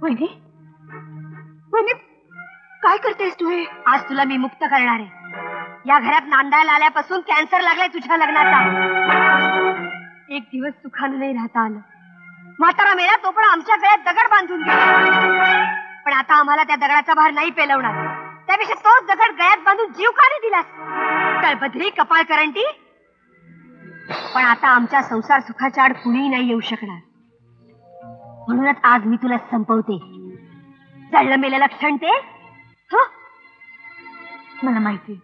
वहिनी, वहिनी, काय करतेस तू हे? आज तुला मी मुक्त करणार आहे. या घरात नांदायला आल्यापासून कॅन्सर लागलाय तुझ्या लग्नाचा. एक दिवस सुखानं नाही राहता आलं. म्हातारा मेला तो पण आमच्या गळ्यात दगड बांधून गेला. पण आता आम्हाला त्या दगडाचा भार नाही पेलवणार. त्यापेक्षा तोच दगड गळ्यात बांधून जीव का नाही दिलास? तळपत्री कपाळ करंटी. पण आता आमच्या संसार सुखाच्या आड कुणीही नाही येऊ शकणार. म्हणूनच आज मी तुला संपवते. जळलं मेलेलं क्षण ते. मला माहिती,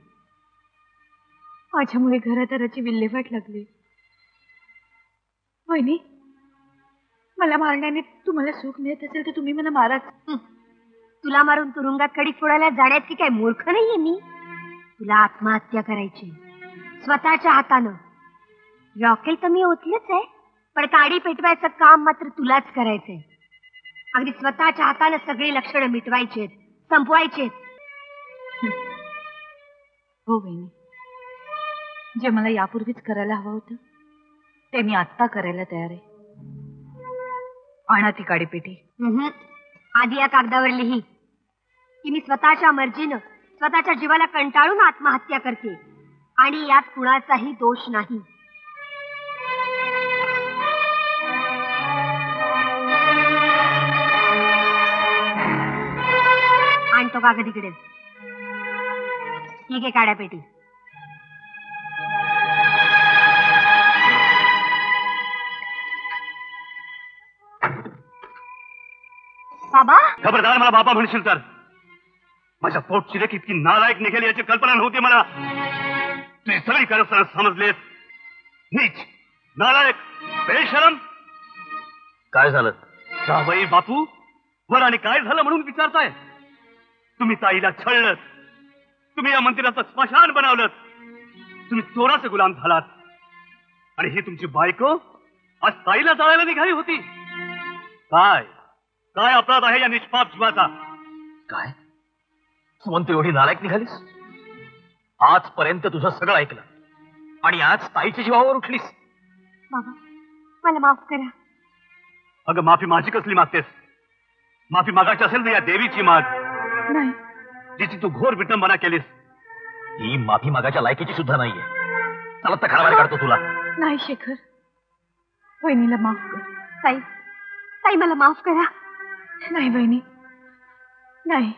माझ्यामुळे घरादाराची विल्हेवाट लागली. वहिनी, मला मारण्याने तुम्हाला सुख मिळत असेल तर तुम्ही मला मारा. तुला मारून तुरुंगात कडी फोडायला जाण्याची काय मूर्ख नाहीये मी. तुला आत्महत्या करायची स्वतःच्या हातानं. रॉकेल तर मी ओतलंच आहे, पण काडी पेटवायचं काम मात्र तुलाच करायचंय. अगदी स्वतःच्या हातानं सगळी लक्षणं मिटवायची, संपवायची. हो बहिणी, जे मला यापूर्वीच करायला हवं होतं ते मी आत्ता करायला तयार आहे. आणा ती काडीपेटी. आधी या कागदावर लिही की मी स्वतःच्या मर्जीनं स्वतःच्या जीवाला कंटाळून आत्महत्या करते आणि यात कुणाचाही दोष नाही. आणतो कागद इकडे. ठीक आहे, काड्यापेटी. बाबा, खबरदार मला बाबा म्हणशील तर. माझ्या पोटची लेक इतकी नालायक निघेल याची कल्पना नव्हती मला. तुझी सगळी कारस्थानं समजलेस. नीच, नालायक, बेशरम. काय झालं? जावई बापू, वर आणि काय झालं म्हणून विचारताय? तुम्ही ताईला छळलं. तुम्ही या मंदिराचं स्मशान बनवलं. तुम्ही चोराचे गुलाम झालात. आणि ही तुमची बायको आज ताईला जाळायला निघाली होती. काय काय अपराध आहे या निष्पाप जीवाचा? काय सुमंत, एवढी नालायक निघालीस? आजपर्यंत तुझं सगळं ऐकलं आणि आज ताईच्या जीवावर उठलीस. बाबा, मला माफ करा. अगं, माफी माझी कसली मागतेस? माफी मागायची असेल तर या देवीची माग, नाही, जिची तू घोर विटंबना केलीस. ही माफी मागायच्या लायकीची सुद्धा नाहीये. चला तर घराबाहेर काढतो तुला. नाही शेखर, वहिनीला माफ कर. ताई, ताई मला माफ करा. नाही बहिणी, नाही.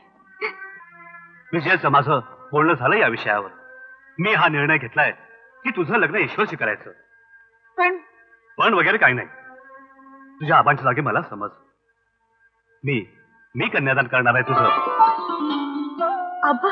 विजयाचं माझं बोलणं झालं या विषयावर. मी हा निर्णय घेतलाय की तुझं लग्न ईश्वरशी करायचं. पण वगैरे काही नाही. तुझ्या आबांच्या जागी मला समज. मी कन्यादान करणार आहे तुझं. आबा,